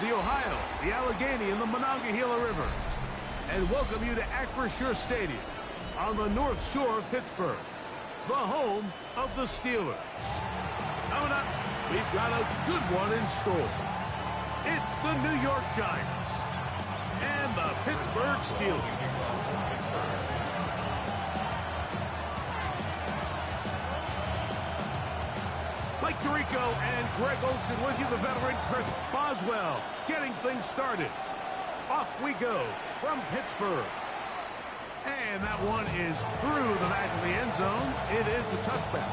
the Ohio, the Allegheny, and the Monongahela Rivers, and welcome you to Acrisure Stadium on the North Shore of Pittsburgh, the home of the Steelers. Coming up, we've got a good one in store. It's the New York Giants and the Pittsburgh Steelers. Mike Tirico and Greg Olsen with you, the veteran Chris Boswell, getting things started. Off we go from Pittsburgh. And that one is through the back of the end zone. It is a touchback.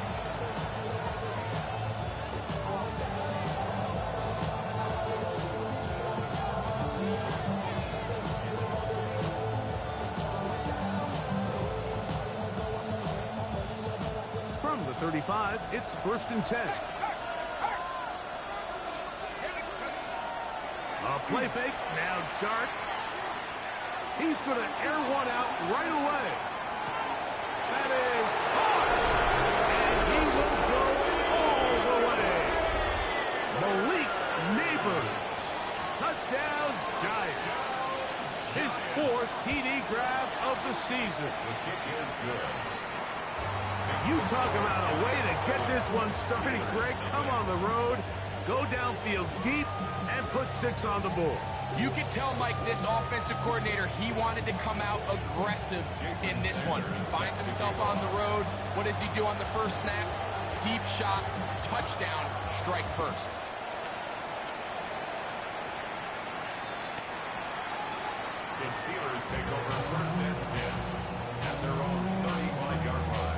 From the 35, it's 1st and 10. A play fake, now Dart. He's going to air one out right away. That is hard. And he will go all the way. Malik Neighbors. Touchdown, Giants. His 4th TD grab of the season. The kick is good. You talk about a way to get this one started, Greg. Come on the road, go downfield deep, and put 6 on the board. You can tell, Mike, this offensive coordinator, he wanted to come out aggressive in this one. He finds himself on the road. What does he do on the first snap? Deep shot, touchdown, strike first. The Steelers take over 1st and 10 at their own 35-yard line.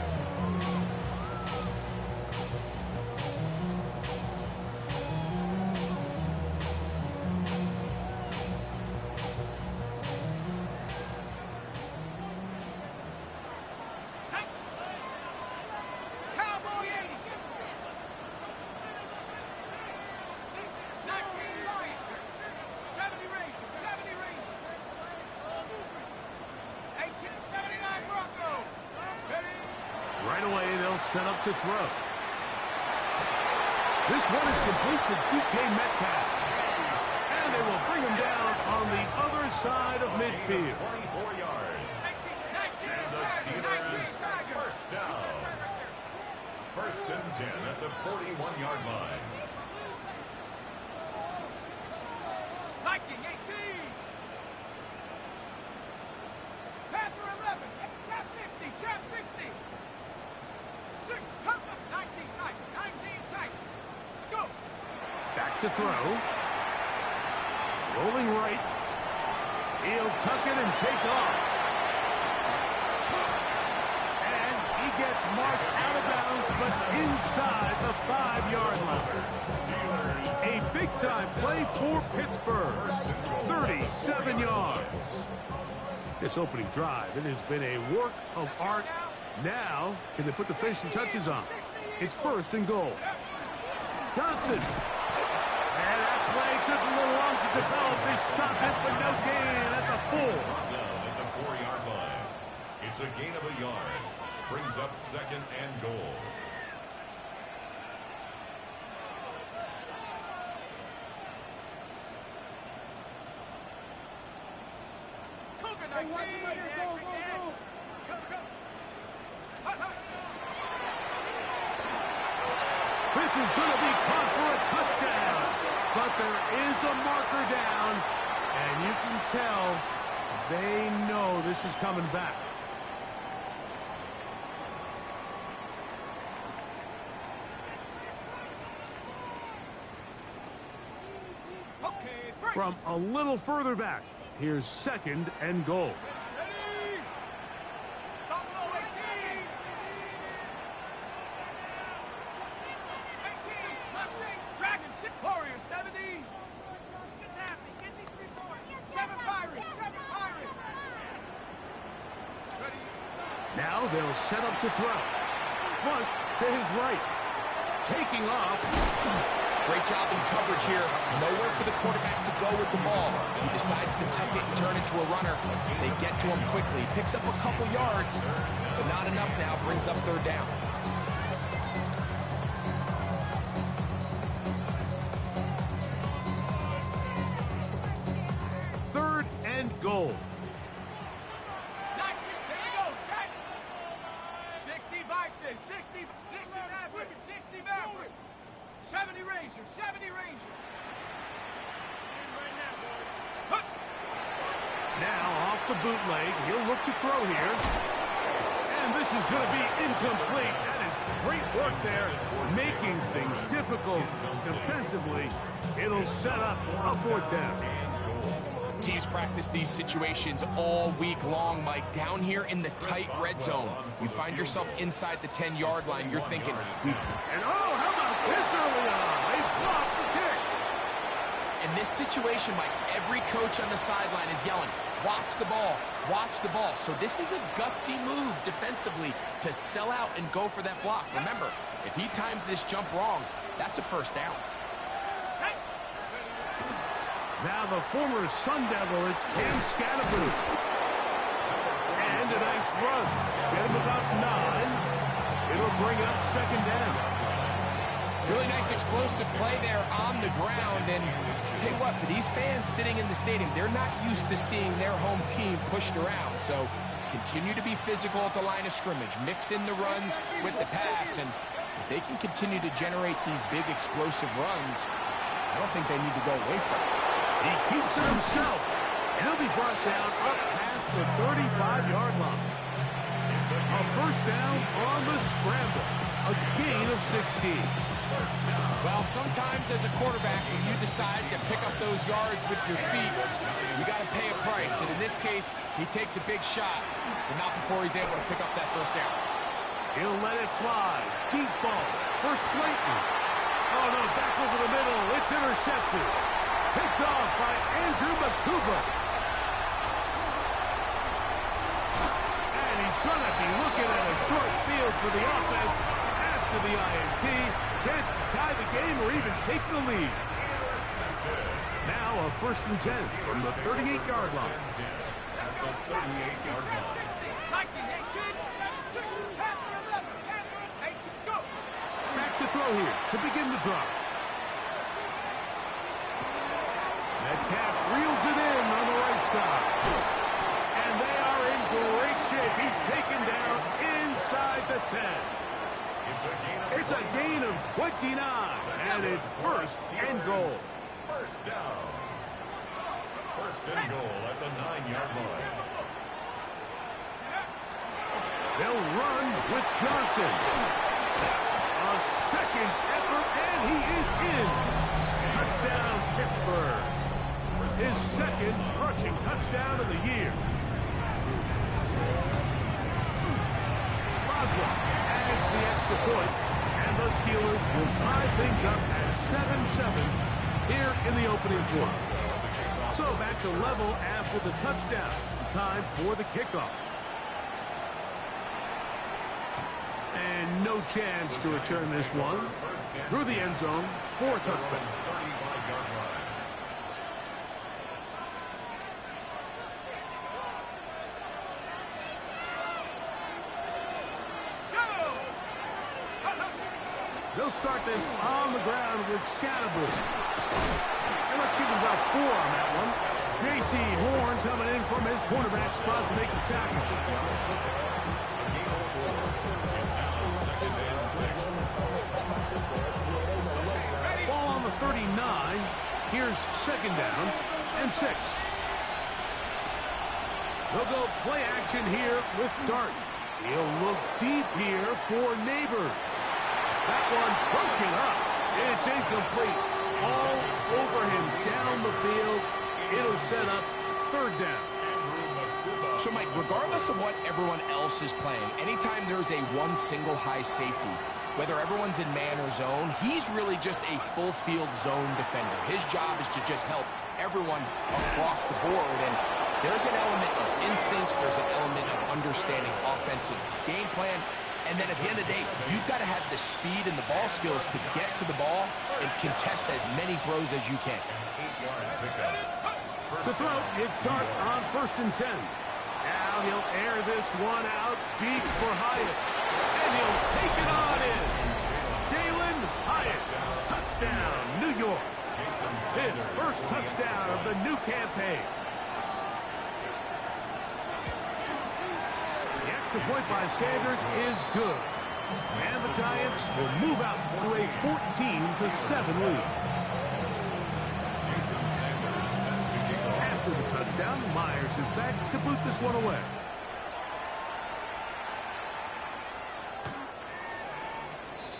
Right away, they'll set up to throw. This one is complete to DK Metcalf. And they will bring him down on the other side of midfield. 24 yards. And the Steelers 1st down. 1st and 10 at the 41-yard line. Viking 18. Panther 11. Chap 60. Chap 60. 6. 19 tight. 19 tight. Let's go. Back to throw. Rolling right. He'll tuck it and take off. And he gets marked out of bounds, but inside the 5-yard line. A big-time play for Pittsburgh. 37 yards. This opening drive, it has been a work of art. Now, can they put the finishing touches on? It's 1st and goal. Johnson. And that play took a little long to develop. They stop it for no gain at the 4. Down at the 4-yard line. It's a gain of a yard. Brings up 2nd and goal. This is going to be caught for a touchdown. But there is a marker down, and you can tell they know this is coming back. From a little further back, here's 2nd and goal. Now they'll set up to throw. Flush to his right. Taking off. Great job in coverage here. Nowhere for the quarterback to go with the ball. He decides to tuck it and turn into a runner. They get to him quickly. Picks up a couple yards, but not enough now. Brings up 3rd down. goal. 19, there you go, set. 60 Bison, 60 Maverick, 60 Maverick. 70 Ranger, 70 Ranger. Now off the bootleg, he'll look to throw here. And this is going to be incomplete. That is great work there, making things difficult defensively. It'll set up a 4th down. Teams practice these situations all week long, Mike. Down here in the tight red zone, you find yourself inside the 10-yard line. You're thinking, And oh, how about this early on? They blocked the kick. in this situation, Mike, every coach on the sideline is yelling, watch the ball, watch the ball. So this is a gutsy move defensively to sell out and go for that block. Remember, if he times this jump wrong, that's a 1st down. Now the former Sun Devil, it's Cam Scatterboot. And a nice run. Get him about 9. It'll bring up 2nd down. Really nice explosive play there on the ground. And tell you what, for these fans sitting in the stadium, they're not used to seeing their home team pushed around. So continue to be physical at the line of scrimmage. Mix in the runs with the pass. And if they can continue to generate these big explosive runs, I don't think they need to go away from it. He keeps it himself. And he'll be brought down up past the 35-yard line. A 1st down on the scramble. A gain of 16. Well, sometimes as a quarterback, when you decide to pick up those yards with your feet, you got to pay a price. And in this case, he takes a big shot, but not before he's able to pick up that 1st down. He'll let it fly. Deep ball for Slayton. Oh, no, back over the middle. It's intercepted. Picked off by Andrew Makuba. And he's going to be looking at a short field for the offense after the INT. Chance to tie the game or even take the lead. Now a 1st and 10 from the 38-yard line. Back to throw here to begin the drive. Metcalf reels it in on the right side. And they are in great shape. He's taken down inside the 10. It's a gain of 29. And it's 1st and goal. 1st down. 1st and goal at the 9-yard line. They'll run with Johnson. A 2nd effort, and he is in. Touchdown, Pittsburgh. His 2nd rushing touchdown of the year. Boswell adds the extra point, and the Steelers will tie things up at 7-7 here in the opening quarter. So back to level after the touchdown. Time for the kickoff. And no chance to return this one. Through the end zone for a touchback. They'll start this on the ground with Scatterboot. And let's give him about 4 on that one. J.C. Horn coming in from his cornerback spot to make the tackle. Ball on the 39. Here's 2nd down and 6. They'll go play action here with Dart. He'll look deep here for Neighbors. That one broken up. It's incomplete. All over him down the field. It'll set up 3rd down. So, Mike, regardless of what everyone else is playing, anytime there's a one single high safety, whether everyone's in man or zone, he's really just a full field zone defender. His job is to just help everyone across the board. And there's an element of instincts. There's an element of understanding offensive game plan. And then at the end of the day, you've got to have the speed and the ball skills to get to the ball and contest as many throws as you can. To throw, it's Dart on 1st and 10. Now he'll air this one out deep for Hyatt. And he'll take it on in. Jalen Hyatt. Touchdown, New York. His 1st touchdown of the new campaign. extra point by Sanders is good. And the Giants will move out to a 14-7 lead. Jason Sanders set to kick off. After the touchdown, Myers is back to boot this one away.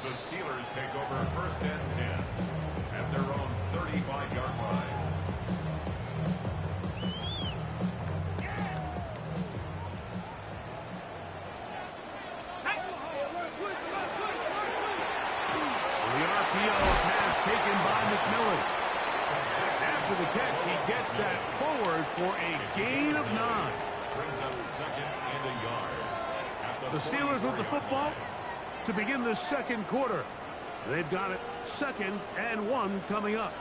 The Steelers take over 1st and 10 at their own 35-yard line. The RPO pass taken by McMillan. After the catch, he gets that forward for a gain of 9. Brings up 2nd and a yard. At The Steelers with the 44-yard football line. to begin the second quarter. They've got it 2nd and 1 coming up.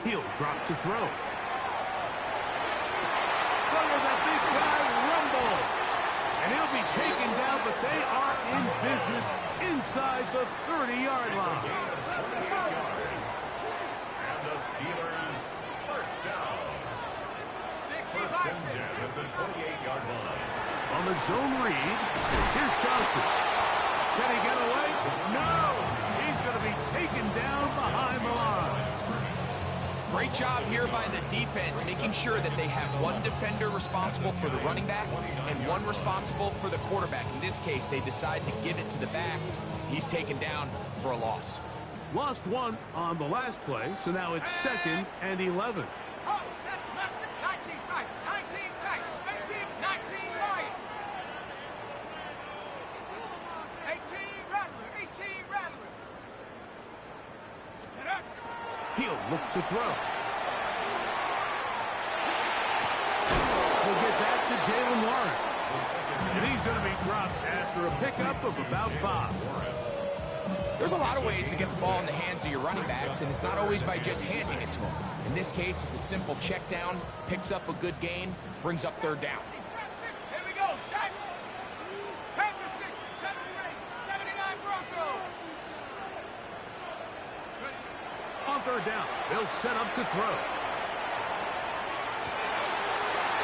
He'll drop to throw. Look at that big guy rumble. And he'll be taken down, but they are in business inside the 30-yard line. 28 yards. And the Steelers first down. 1st and 10 at the 28-yard line. On the zone read, here's Johnson. Can he get away? No! He's going to be taken down behind the line. Great job here by the defense, making sure that they have one defender responsible for the running back and one responsible for the quarterback. In this case, they decide to give it to the back. He's taken down for a loss. Lost one on the last play, so now it's 2nd and 11. Oh, set, left, 19 tight, 19 tight, 18, 19 right. 18 Rattler, 18 Rattler. Get up. He'll look to throw. We'll get that to Jalen Warren. And he's going to be dropped after a pickup of about 5. There's a lot of ways to get the ball in the hands of your running backs, and it's not always by just handing it to them. In this case, it's a simple check down, picks up a good gain, brings up 3rd down. Here we go, set. Panther 60, 78, 79 Broncos. On 3rd down, they'll set up to throw.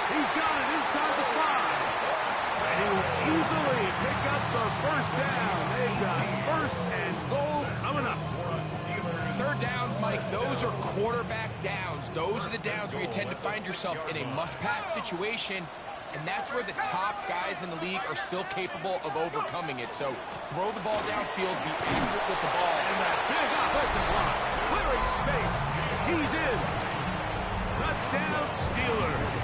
He's got it inside the 5. And he will easily pick up the 1st down. They've got 1st and goal coming up. 3rd downs, Mike, those are quarterback downs. Those are the downs where you tend to find yourself in a must-pass situation, and that's where the top guys in the league are still capable of overcoming it. So throw the ball downfield, be accurate with the ball. And that big offensive line, clearing space. He's in. Touchdown, Steelers.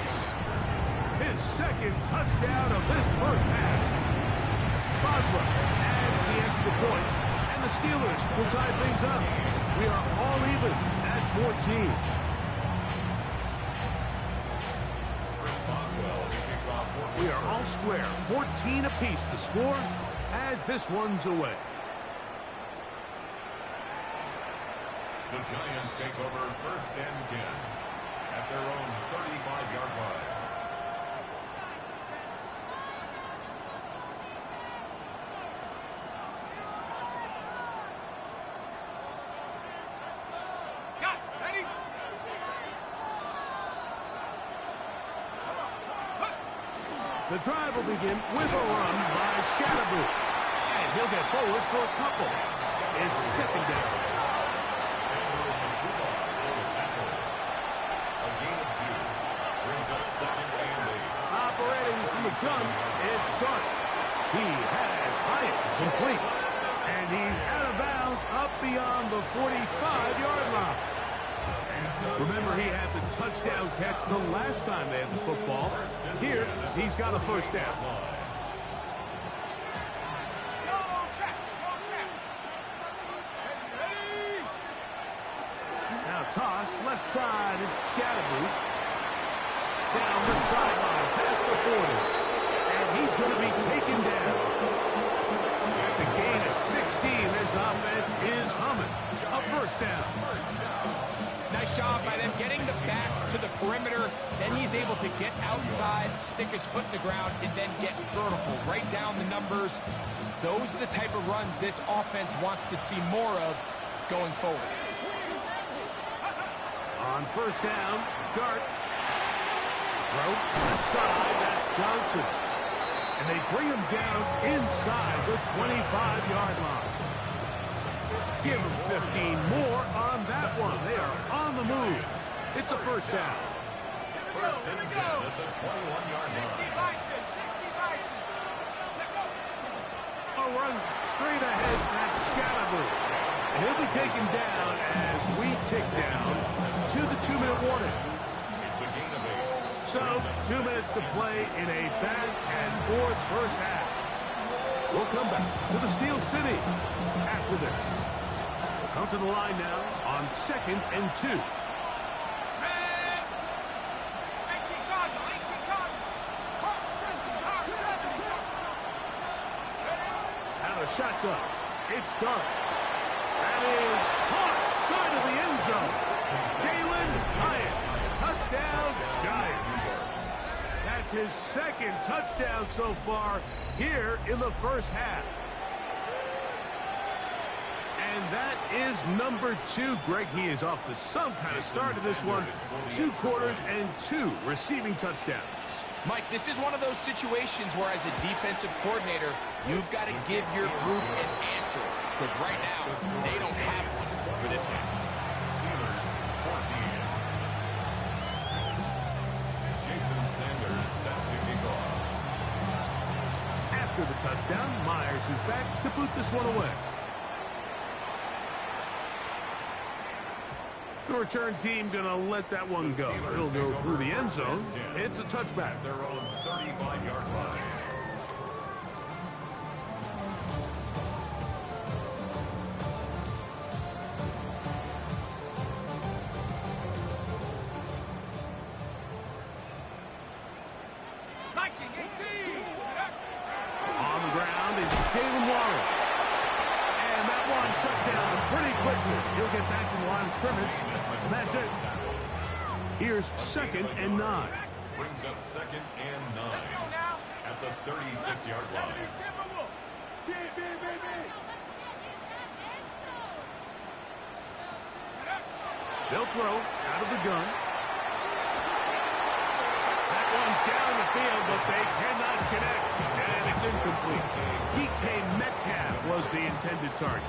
His 2nd touchdown of this 1st half. Boswell adds the extra point, and the Steelers will tie things up. We are all even at 14. Chris Boswell to kick off. We are all square, 14 apiece the score as this one's away. The Giants take over 1st and 10 at their own 35-yard line. Got it, ready? The drive will begin with a run by Scatterboo. And he'll get forward for a couple. It's 2nd down. A gain of 2 brings up 2nd and 8. Operating from the gun, it's Dart. He has Hyatt complete. And he's out of bounds up beyond the 45-yard line. Remember, he had the touchdown catch the last time they had the football. Here, he's got a 1st down. No trap, no trap. Ready? Now tossed left side, it's Scatterboo. Down the sideline, past the 40s. And he's going to be taken down. That's a gain of 16. This offense is humming. A 1st down. Nice job by them getting the back to the perimeter, then he's able to get outside, stick his foot in the ground, and then get vertical, right down the numbers. Those are the type of runs this offense wants to see more of going forward. On first down, Dart. Throw left side, that's Johnson. And they bring him down inside the 25-yard line. Give him 15 more on that one. They are on the move. It's a first down. First and 10 at the 21-yard line. A run straight ahead, that's Scalaboo. And he'll be taken down as we tick down to the 2-minute warning. It's a gain of 8. So, 2 minutes to play in a back-and-forth first half. We'll come back to the Steel City after this. We'll come to the line now on 2nd and 2. Out of shotgun, it's Dart. That is caught side of the end zone. Jalen Hyatt, touchdown Giants. That's his second touchdown so far here in the first half. And that is number 2. Greg, he is off to some kind of start to this one. 2 quarters and 2 receiving touchdowns. Mike, this is one of those situations where as a defensive coordinator, you've got to give your group an answer. Because right now, they don't have one for this guy. Steelers 14. Jason Sanders set to kick off. After the touchdown, Myers is back to boot this one away. The return team going to let that one go. It'll go through the end zone. It's a touchback. Their own 35-yard line. On the ground is Jalen Waddle. And that one shut down pretty quickly. He'll get back to the line of scrimmage. And that's it. Here's 2nd and 9. Brings up 2nd and 9 at the 36-yard line. They'll throw out of the gun. That one down the field, but they cannot connect. And it's incomplete. DK Metcalf was the intended target.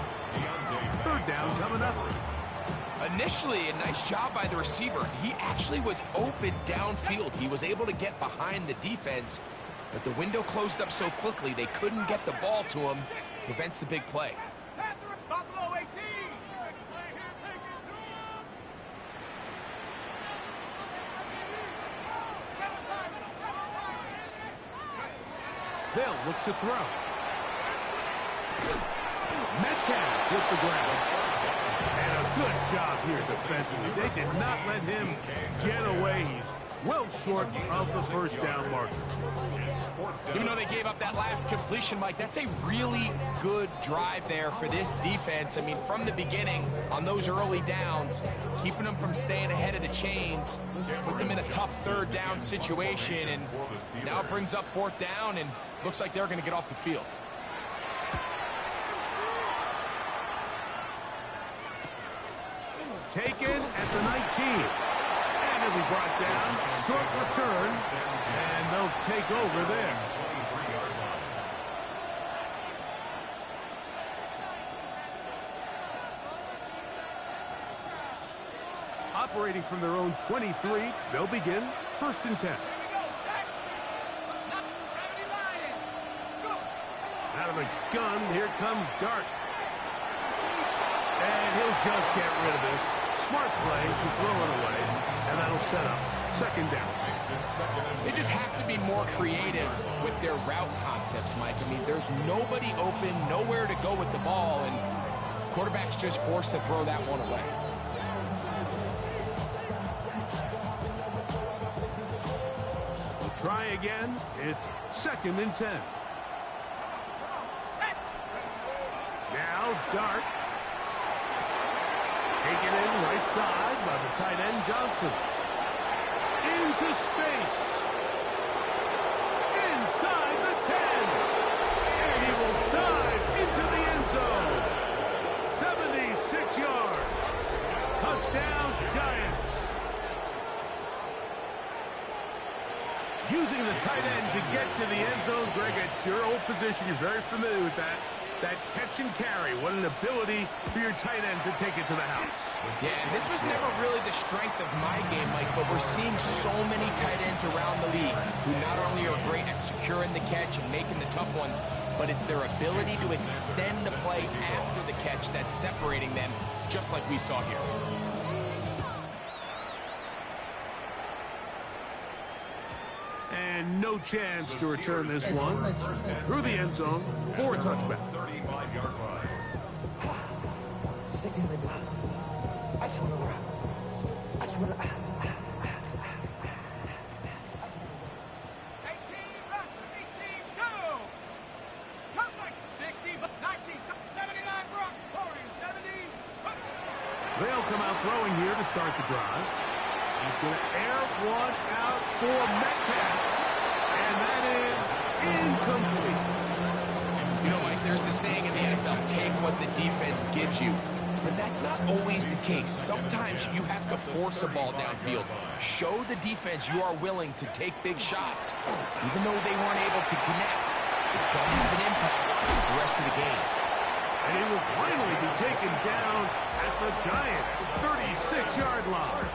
Third down coming up. Initially, a nice job by the receiver. He actually was open downfield. He was able to get behind the defense, but the window closed up so quickly they couldn't get the ball to him. Prevents the big play. Buffalo 18. They'll look to throw. Metcalf with the grab. And a good job here defensively. They did not let him get away. He's well short of the first down marker. Even though they gave up that last completion, Mike, that's a really good drive there for this defense. I mean, from the beginning, on those early downs, keeping them from staying ahead of the chains, put them in a tough third down situation, and now it brings up 4th down, and looks like they're going to get off the field. Taken at the 19. And he'll be brought down. Short return. And they'll take over there. Operating from their own 23, they'll begin 1st and 10. Out of the gun, here comes Dart. And he'll just get rid of this. Smart play to throw it away. And that'll set up 2nd down. They just have to be more creative with their route concepts, Mike. I mean, there's nobody open, nowhere to go with the ball, and quarterback's just forced to throw that one away. We'll try again. It's 2nd and 10. Now Dart. Taken in right side by the tight end Johnson. into space. Inside the 10. And he will dive into the end zone. 76 yards. Touchdown, Giants. Using the tight end to get to the end zone, Greg, it's your old position. You're very familiar with that. That catch and carry. What an ability for your tight end to take it to the house. Yeah, and this was never really the strength of my game, Mike, but we're seeing so many tight ends around the league who not only are great at securing the catch and making the tough ones, but it's their ability to extend the play after the catch that's separating them, just like we saw here. And no chance to return this one through the end zone for a touchback. 35-yard line. I just want to run. I just want to... 18, 19, go! Come back. 60, 19, 79, Brock. 40, 70. They'll come out throwing here to start the drive. He's going to air one out for Metcalf. And that is incomplete. You know, Mike, there's the saying in the NFL, take what the defense gives you. But that's not always the case. Sometimes you have to force a ball downfield. Show the defense you are willing to take big shots. Even though they weren't able to connect, it's going to have an impact the rest of the game. And he will finally be taken down at the Giants' 36-yard line.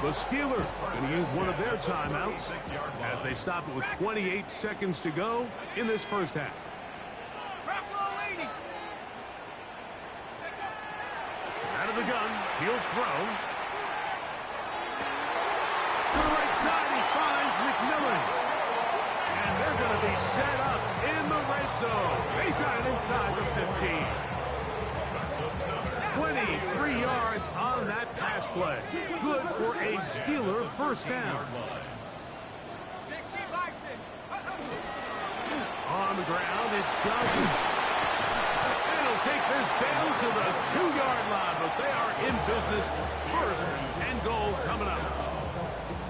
The Steelers going to use one of their timeouts as they stop it with 28 seconds to go in this first half. Out of the gun, he'll throw. To the right side, he finds McMillan. And they're going to be set up in the red zone. They've got it inside the 15. 23 yards on that pass play. Good for a Steeler first down. 60 license. On the ground, it's Johnson. And he'll take this down to the 2-yard line, but they are in business. First and goal coming up.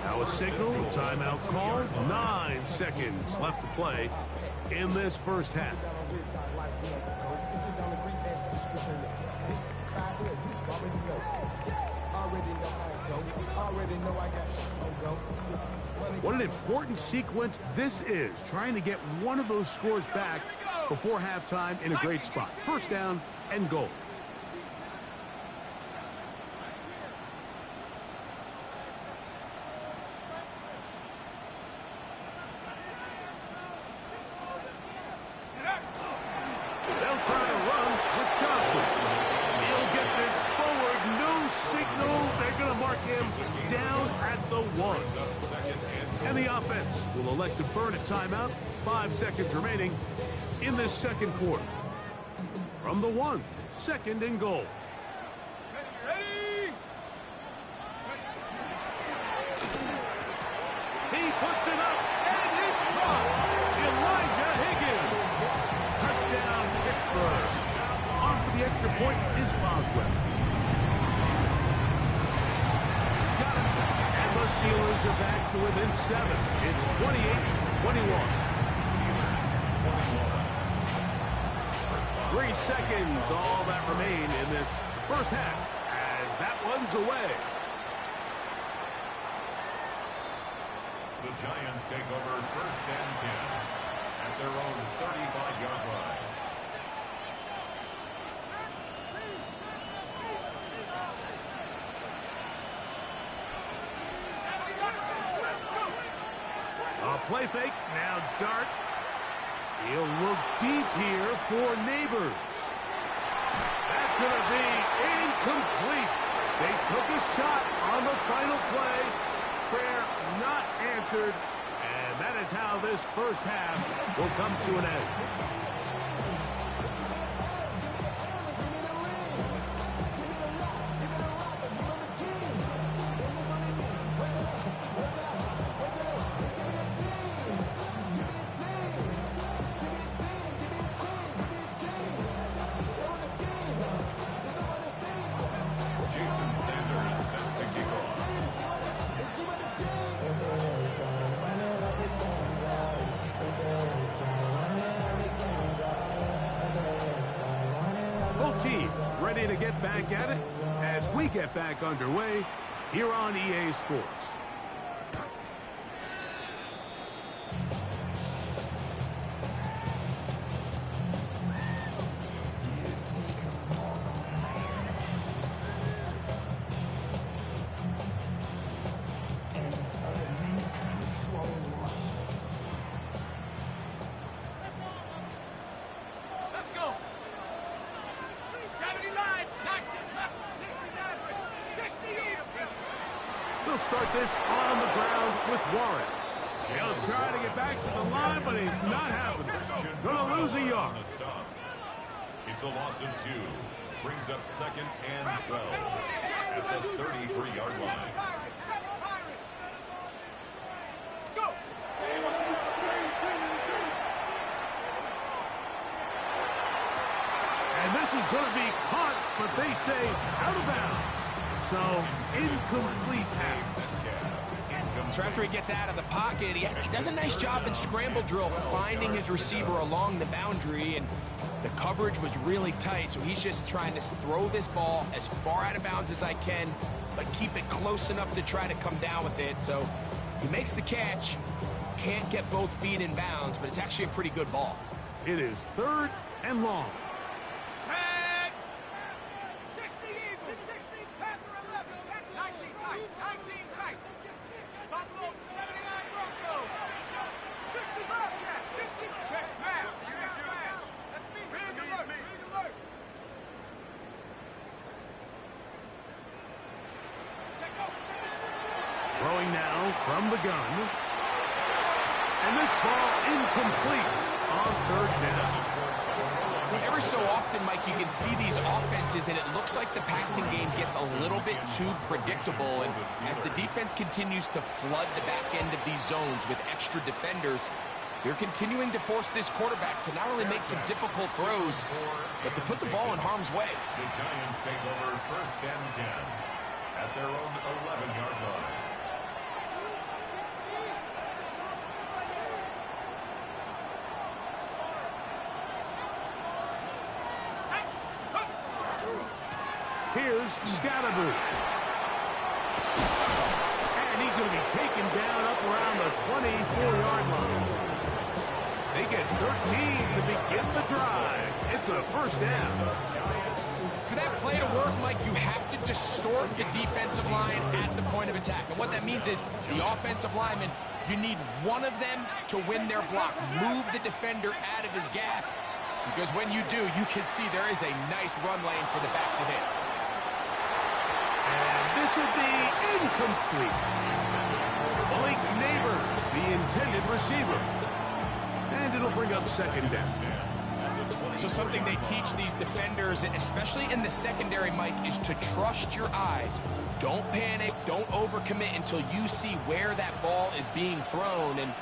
Now a signal, timeout call. 9 seconds left to play in this first half. What an important sequence this is, trying to get one of those scores back before halftime in a great spot. First down and goal. They'll try to run with Johnson. He'll get this forward, no signal. They're going to mark him down at the 1. And the offense will elect to burn a timeout. 5 seconds remaining in this second quarter. From the 1, second and goal. Ready? He puts it up, and it's caught. Elijah Higgins. Touchdown, Pittsburgh. On for the extra point is Boswell. Got it. And the Steelers are back to within 7. It's 28-21. 3 seconds, all that remain in this first half as that one's away. The Giants take over first and 10 at their own 35-yard line. A play fake, now Dart. He'll look deep here for Neighbors. That's going to be incomplete. They took a shot on the final play. Prayer not answered. And that is how this first half will come to an end. ready to get back at it as we get back underway here on EA Sports. They'll start this on the ground with Warren. He'll try to get back to the line, but he's not having it. Gonna lose a yard. It's a loss of 2. Brings up 2nd and 12 at the 33-yard line. And this is going to be caught, but they say out of bounds. So, incomplete pass. So after he gets out of the pocket, he does a nice job in scramble drill finding his receiver along the boundary, and the coverage was really tight, so he's just trying to throw this ball as far out of bounds as I can, but keep it close enough to try to come down with it. So he makes the catch, can't get both feet in bounds, but it's actually a pretty good ball. It is 3rd and long. Throwing now from the gun. And this ball incomplete on 3rd down. Every so often, Mike, you can see these offenses, and it looks like the passing game gets a little bit too predictable. And as the defense continues to flood the back end of these zones with extra defenders, they're continuing to force this quarterback to not only make some difficult throws, but to put the ball in harm's way. The Giants take over 1st and 10 at their own 11-yard line. Here's Scatterboo. And he's going to be taken down up around the 24-yard line. They get 13 to begin the drive. It's a 1st down. For that play to work, Mike, you have to distort the defensive line at the point of attack. And what that means is the offensive lineman, you need one of them to win their block. Move the defender out of his gap. Because when you do, you can see there is a nice run lane for the back to hit. And this will be incomplete. Blake Neighbors, the intended receiver. And it'll bring up 2nd down. So something they teach these defenders, especially in the secondary, Mike, is to trust your eyes. Don't panic, don't overcommit until you see where that ball is being thrown. And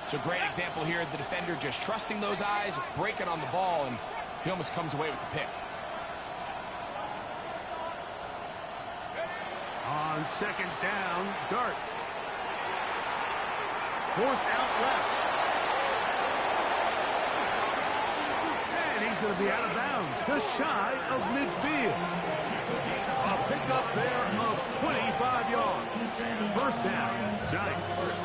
it's a great example here, the defender just trusting those eyes, breaking on the ball, and he almost comes away with the pick. On 2nd down, Dart. Forced out left. And he's going to be out of bounds, just shy of midfield. A pickup there of 25 yards. 1st down, Giants.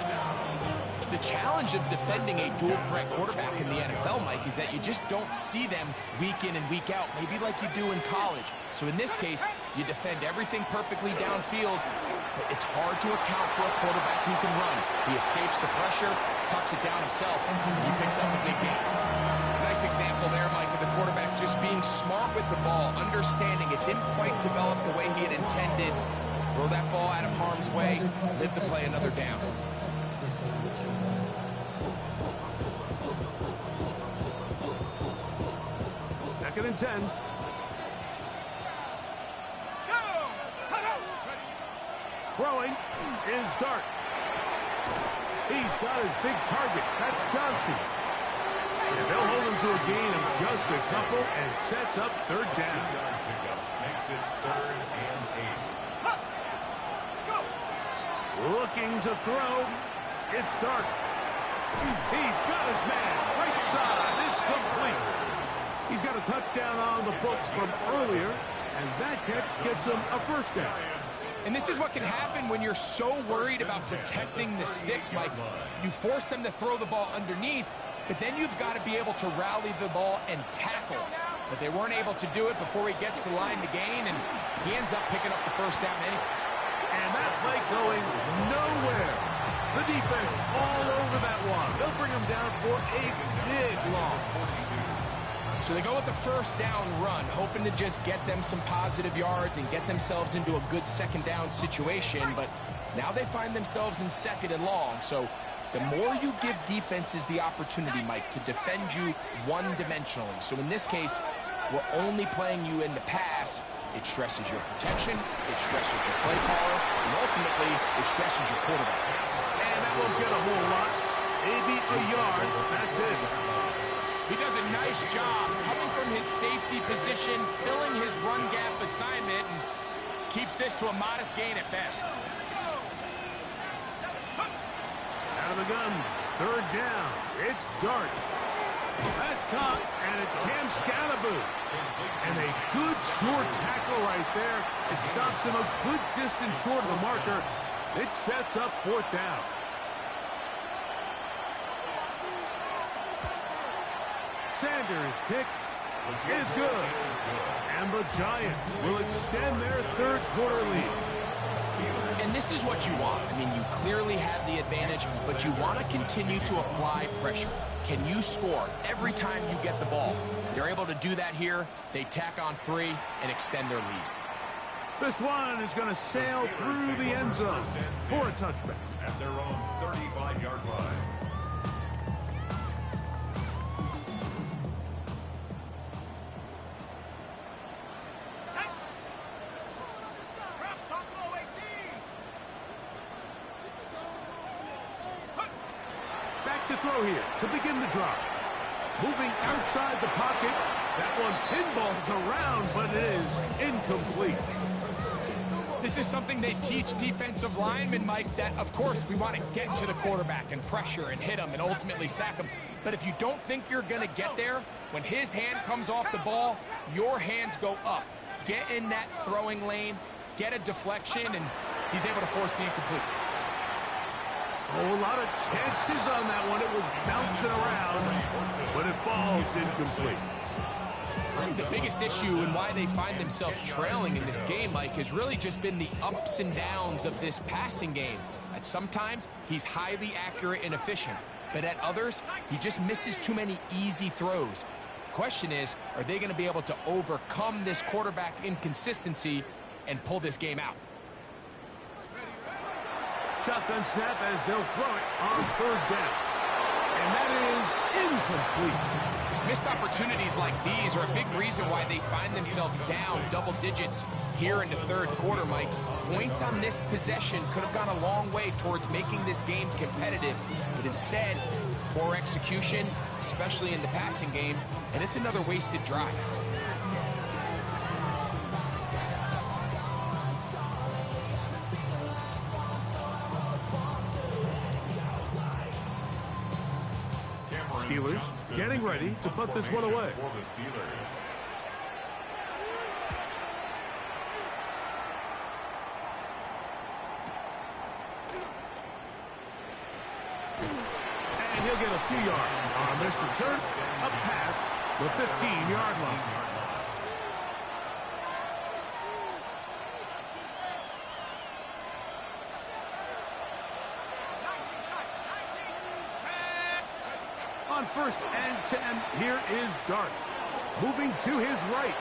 The challenge of defending a dual-threat quarterback in the NFL, Mike, is that you just don't see them week in and week out, maybe like you do in college. So in this case, you defend everything perfectly downfield, but it's hard to account for a quarterback who can run. He escapes the pressure, tucks it down himself, and he picks up a big game. Nice example there, Mike, of the quarterback just being smart with the ball, understanding it didn't quite develop the way he had intended. Throw that ball out of harm's way, live to play another down. 2nd and 10. Throwing is Dart. He's got his big target. That's Johnson. And they'll hold him to a gain of just a couple and sets up 3rd down. Makes it 3rd and 8. Looking to throw. It's Dart. He's got his man. Right side. It's complete. He's got a touchdown on the books from earlier. And that catch gets him a first down. And this is what can happen when you're so worried about protecting the sticks, Mike. You force them to throw the ball underneath, but then you've got to be able to rally the ball and tackle. But they weren't able to do it before he gets the line to gain, and he ends up picking up the first down anyway. And that play going nowhere. The defense all over that one. They'll bring him down for a big loss. So they go with the first down run, hoping to just get them some positive yards and get themselves into a good second down situation. But now they find themselves in second and long. So the more you give defenses the opportunity, Mike, to defend you one-dimensionally. So in this case, we're only playing you in the pass. It stresses your protection, it stresses your play caller, and ultimately, it stresses your quarterback. And that won't get a whole lot. Maybe a yard. That's it. He does a nice job coming from his safety position, filling his run gap assignment, and keeps this to a modest gain at best. Out of the gun, third down. It's Dart. That's caught, and it's Cam Scalaboo. And a good short tackle right there. It stops him a good distance short of the marker. It sets up fourth down. Sanders' kick is good. And the Giants will extend their third quarter lead. And this is what you want. I mean, you clearly have the advantage, but you want to continue to apply pressure. Can you score every time you get the ball? They're able to do that here. They tack on 3 and extend their lead. This one is going to sail through the end zone for a touchback. At their own 35-yard line. To throw here to begin the drive. Moving outside the pocket. That one pinballs around, but it is incomplete. This is something they teach defensive linemen, Mike, that, of course, we want to get to the quarterback and pressure and hit him and ultimately sack him. But if you don't think you're going to get there, when his hand comes off the ball, your hands go up. Get in that throwing lane, get a deflection, and he's able to force the incomplete. Oh, a lot of chances on that one. It was bouncing around, but it falls incomplete. I think the biggest issue and why they find themselves trailing in this game, Mike, has really just been the ups and downs of this passing game. At sometimes, he's highly accurate and efficient, but at others, he just misses too many easy throws. Question is, are they going to be able to overcome this quarterback inconsistency and pull this game out? Shotgun snap as they'll throw it on third down. And that is incomplete. Missed opportunities like these are a big reason why they find themselves down double digits here in the third quarter, Mike. Points on this possession could have gone a long way towards making this game competitive, but instead, poor execution, especially in the passing game, and it's another wasted drive. Steelers getting ready to put this one away. For the Steelers. And he'll get a few yards on this return up past the 15-yard line. On first and 10, here is Dart. Moving to his right.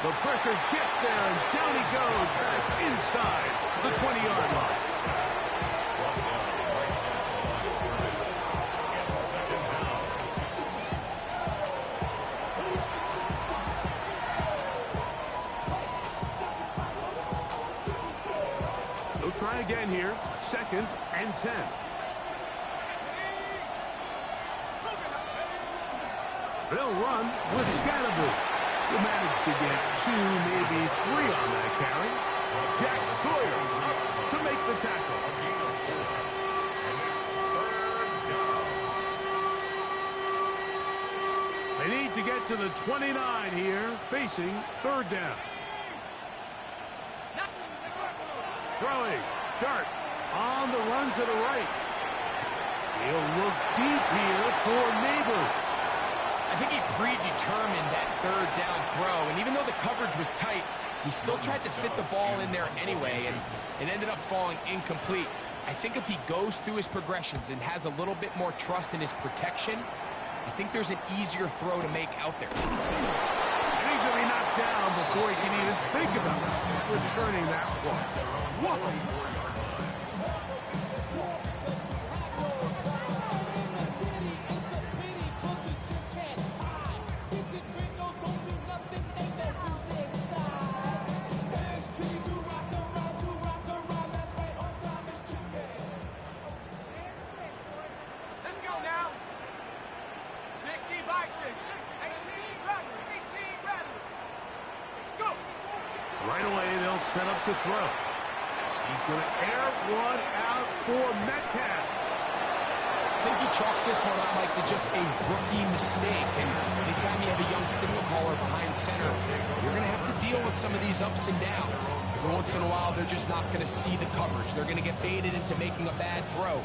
The pressure gets there, and down he goes back inside the 20-yard line. They'll try again here. Second and 10. They'll run with Scalaboo. He'll manage to get 2, maybe 3 on that carry. Jack Sawyer up to make the tackle. They need to get out to the 29 here, facing third down. Throwing. Dart on the run to the right. He'll look deep here for Neighbors. I think he predetermined that third down throw, and even though the coverage was tight, he still tried to fit the ball in there anyway, and it ended up falling incomplete. I think if he goes through his progressions and has a little bit more trust in his protection, I think there's an easier throw to make out there. And he's going to be knocked down before he can even think about returning that one. Whoa! Right away, they'll set up to throw. He's going to air one out for Metcalf. I think he chalked this one up, Mike, to just a rookie mistake. And anytime you have a young signal caller behind center, you're going to have to deal with some of these ups and downs. Every once in a while, they're just not going to see the coverage. They're going to get baited into making a bad throw.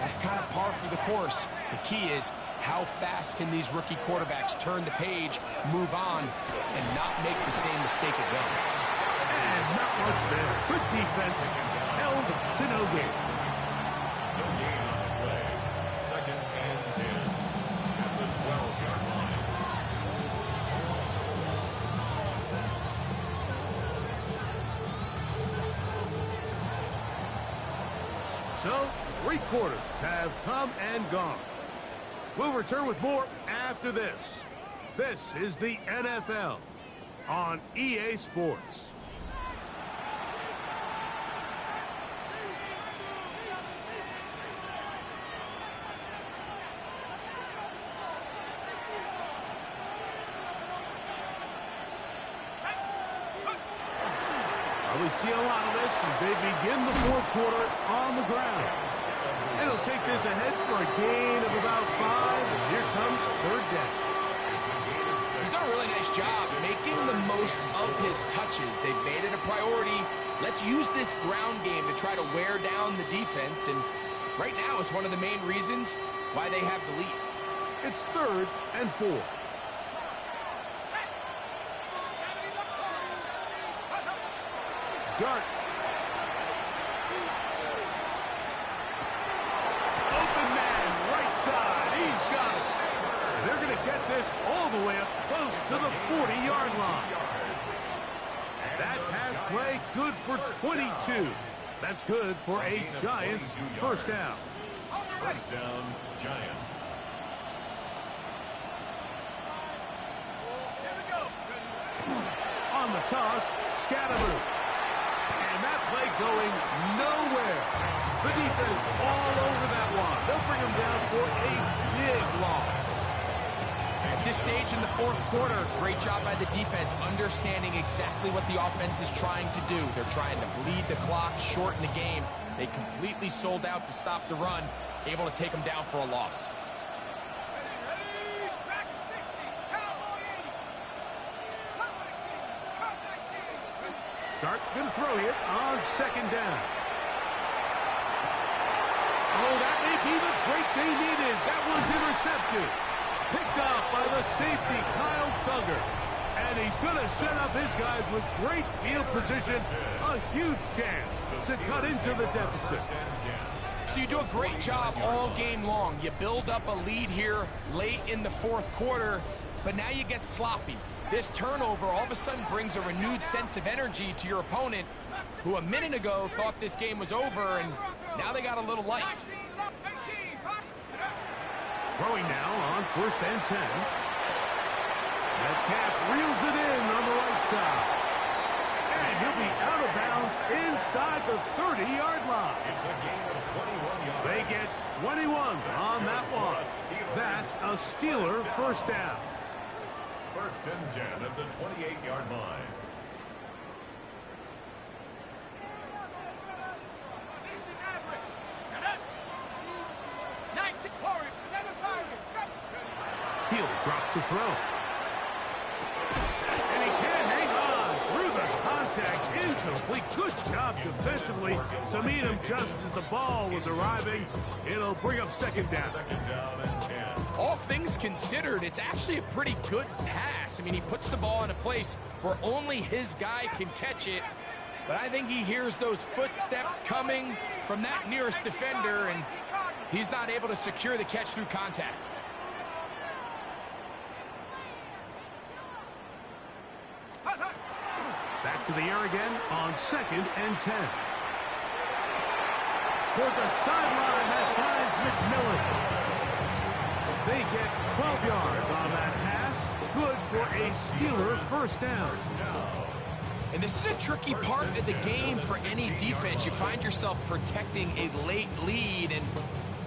That's kind of par for the course. The key is how fast can these rookie quarterbacks turn the page, move on, and not make the same mistake again. And not much there. Good defense. Held to no gain. No gain on the play. 2nd and 10 at the 12-yard line. So, 3 quarters have come and gone. We'll return with more after this. This is the NFL on EA Sports. We see a lot of this as they begin the 4th quarter on the ground. And he'll take this ahead for a gain of about 5, and here comes 3rd down. He's done a really nice job making the most of his touches. They've made it a priority. Let's use this ground game to try to wear down the defense, and right now it's one of the main reasons why they have the lead. It's 3rd and 4. Dart. Open man, right side. He's got it. And they're going to get this all the way up close to the 40-yard line. That pass play good for 22. That's good for a Giants first down. First down, Giants. On the toss, Scatteroo. And that play going nowhere. The defense all over that one. They'll bring him down for a big loss. At this stage in the 4th quarter, great job by the defense, understanding exactly what the offense is trying to do. They're trying to bleed the clock, shorten the game. They completely sold out to stop the run, able to take them down for a loss. Dart going to throw here on 2nd down. Oh, that may be the break they needed. That was intercepted. Picked off by the safety, Kyle Duggar. And he's going to set up his guys with great field position. A huge chance to cut into the deficit. So you do a great job all game long. You build up a lead here late in the 4th quarter, but now you get sloppy. This turnover all of a sudden brings a renewed sense of energy to your opponent, who a minute ago thought this game was over, and now they got a little life. Throwing now on 1st and 10. Metcalf reels it in on the right side. And he'll be out of bounds inside the 30-yard line. It's a gain of 21 yards. They get 21 on that one. That's a Steeler first down. 1st and 10 at the 28-yard line. He'll drop to throw. incomplete. Good job defensively to meet him just as the ball was arriving. It'll bring up second down. Second down and 10. All things considered, it's actually a pretty good pass. I mean, he puts the ball in a place where only his guy can catch it. But I think he hears those footsteps coming from that nearest defender, and he's not able to secure the catch through contact. Back to the air again on second and 10. Toward the sideline, that finds McMillan. They get 12 yards on that pass. Good for a Steeler first down. And this is a tricky part of the game for any defense. You find yourself protecting a late lead, and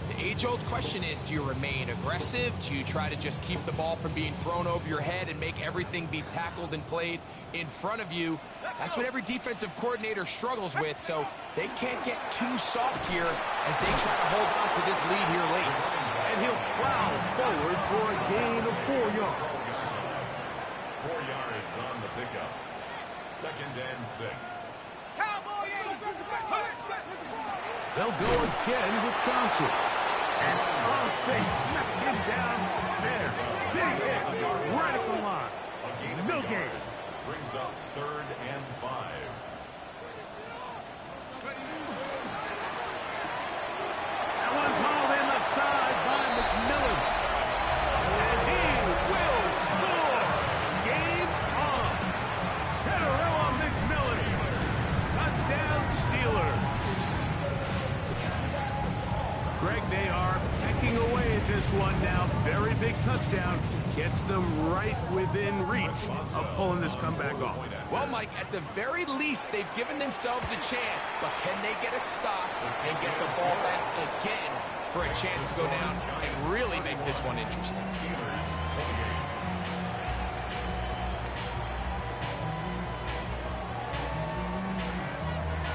the age-old question is, do you remain aggressive? Do you try to just keep the ball from being thrown over your head and make everything be tackled and played in front of you? That's what every defensive coordinator struggles with, so they can't get too soft here as they try to hold on to this lead here late. And he'll plow forward for a gain of 4 yards. 4 yards on the pickup. Second and 6. They'll go again with Johnson. And they smacked him down there. Big hit right at the line. No gain. Brings up third and 5. That one's hauled in the side by McMillan. And he will score. Game on. Cheddarella McMillan. Touchdown Steelers. Greg, they are pecking away at this one now. Very big touchdown. Gets them right within reach of pulling this comeback off. Well, Mike, at the very least, they've given themselves a chance, but can they get a stop and get the ball back again for a chance to go down and really make this one interesting?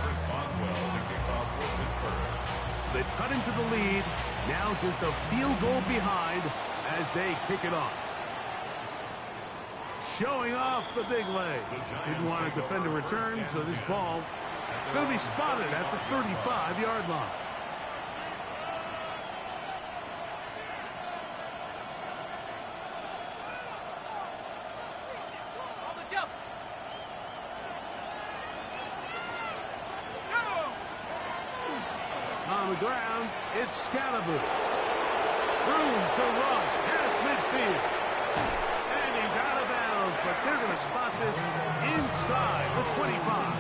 Chris Boswell, the kickoff for Pittsburgh. So they've cut into the lead. Now just a field goal behind as they kick it off. Showing off the big leg. Didn't want to defend a return, so this ball going to be spotted at the 35-yard line. On the ground, it's Scalaboo. Room to run past midfield. And he's out of bounds, but they're going to spot this inside the 25.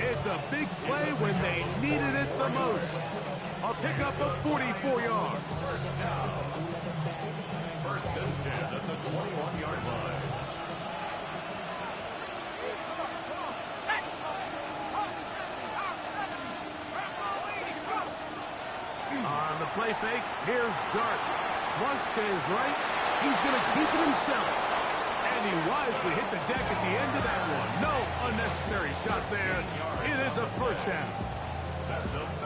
It's a big play when they needed it the most. A pickup of 44 yards. First and 10 at the 21-yard line. On the play fake, here's Dart. Flush to his right. He's going to keep it himself. And he wisely hit the deck at the end of that one. No unnecessary shot there. It is a first down.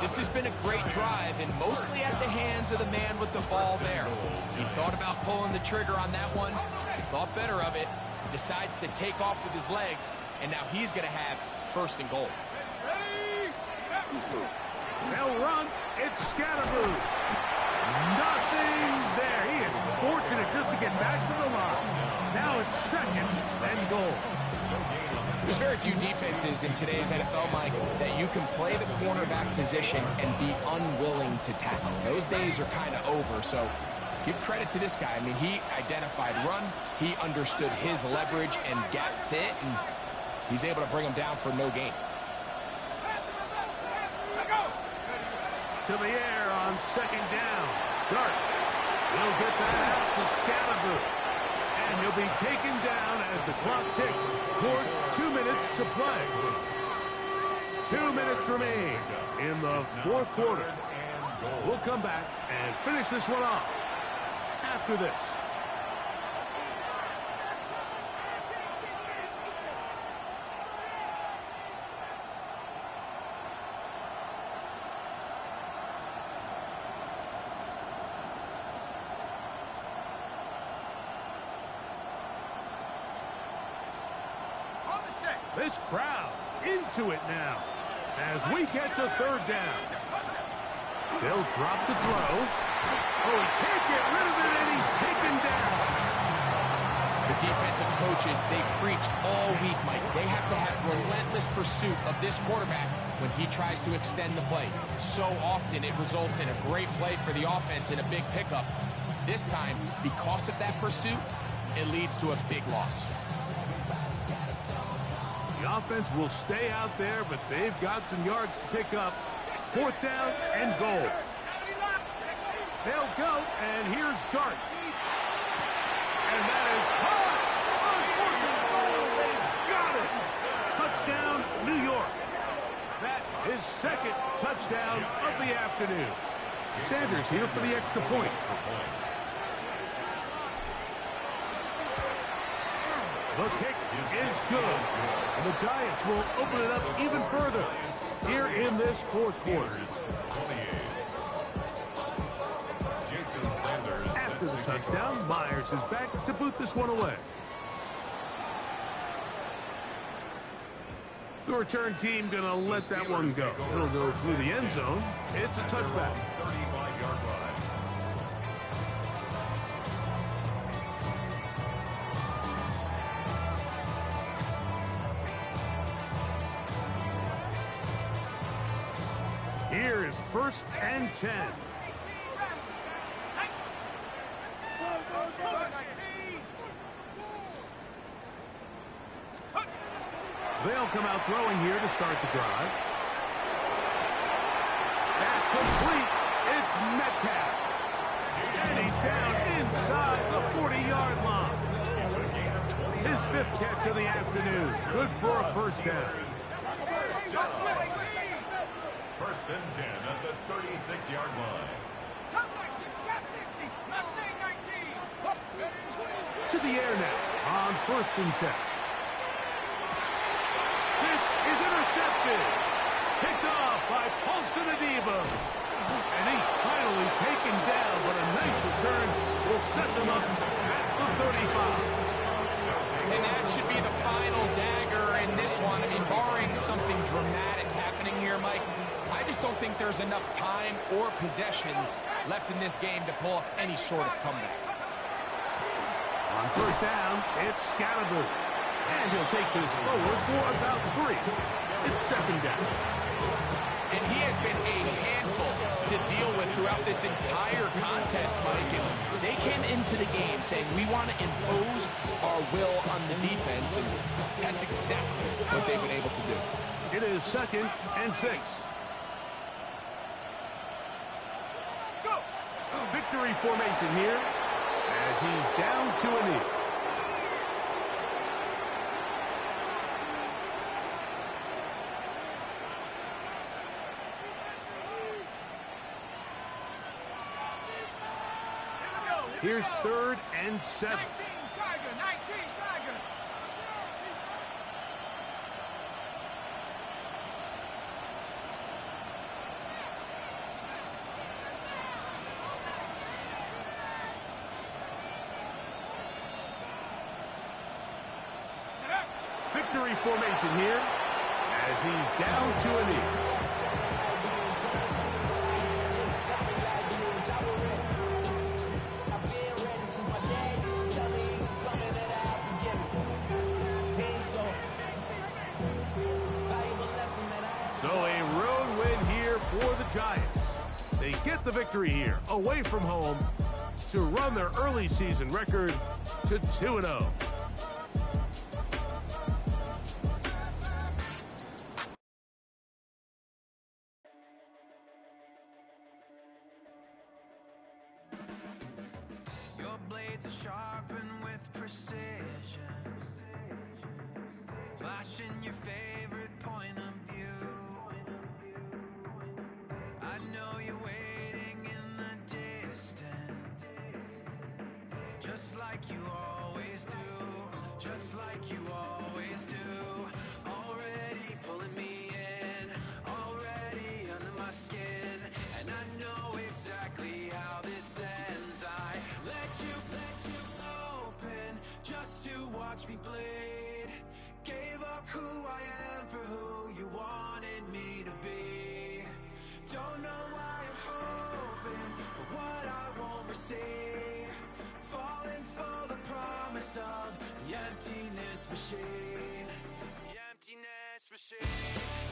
This has been a great drive, and mostly at the hands of the man with the ball there. He thought about pulling the trigger on that one. He thought better of it. Decides to take off with his legs, and now he's going to have first and goal. They'll run. It's Scalaboo. Nothing there. He is fortunate just to get back to the line. Now it's second and goal. There's very few defenses in today's NFL, Mike, that you can play the cornerback position and be unwilling to tackle. Those days are kind of over, so give credit to this guy. I mean, he identified run, he understood his leverage and gap fit, and he's able to bring him down for no gain. To the air on second down. Dart. He'll get that out to Scalaboo. And he'll be taken down as the clock ticks towards 2 minutes to play. 2 minutes remain in the fourth quarter. We'll come back and finish this one off after this. This crowd into it now as we get to third down. They'll drop to throw. Oh, he can't get rid of it, and he's taken down. The defensive coaches, they preached all week, Mike. They have to have relentless pursuit of this quarterback when he tries to extend the play. So often it results in a great play for the offense and a big pickup. This time, because of that pursuit, it leads to a big loss. The offense will stay out there, but they've got some yards to pick up. Fourth down and goal. They'll go, and here's Dart. And that is caught. On fourth and goal, they've got it. Touchdown, New York. That's his second touchdown of the afternoon. Sanders here for the extra point. The kick is good. And the Giants will open it up even further here in this fourth quarter. After the touchdown, Myers is back to boot this one away. The return team going to let that one go. It'll go through the end zone. It's a touchback. 35-yard line. Here is first and 10. They'll come out throwing here to start the drive. That's complete. It's Metcalf. And he's down inside the 40-yard line. His fifth catch of the afternoon. Good for a first down. First and 10 at the 36-yard line. To the air now on first and 10. This is intercepted. Picked off by Paulson Adebo. And he's finally taken down, but a nice return will set them up at the 35. And that should be the final dagger in this one. I mean, barring something dramatic happening here, Mike, I just don't think there's enough time or possessions left in this game to pull off any sort of comeback. On first down, it's Scalaboo. And he'll take this forward for about 3. It's second down. And he has been a handful to deal with throughout this entire contest, Mike. And they came into the game saying, we want to impose our will on the defense, and that's exactly what they've been able to do. It is second and 6. Go! Victory formation here as he's down to a knee. Here's third and 7. 19 Tiger, 19 Tiger. Victory formation here as he's down to a knee. So a road win here for the Giants. They get the victory here, away from home, to run their early season record to 2-0. Your blades are sharpened with precision, flashing your favorite point of view. I know you're waiting in the distance, just like you always do, just like you always do. Already pulling me in, already under my skin, and I know exactly how this ends. I let you open just to watch me bleed. Gave up who I am for who you wanted me to be. Don't know why I'm hoping for what I won't receive. Falling for the promise of the emptiness machine. The emptiness machine.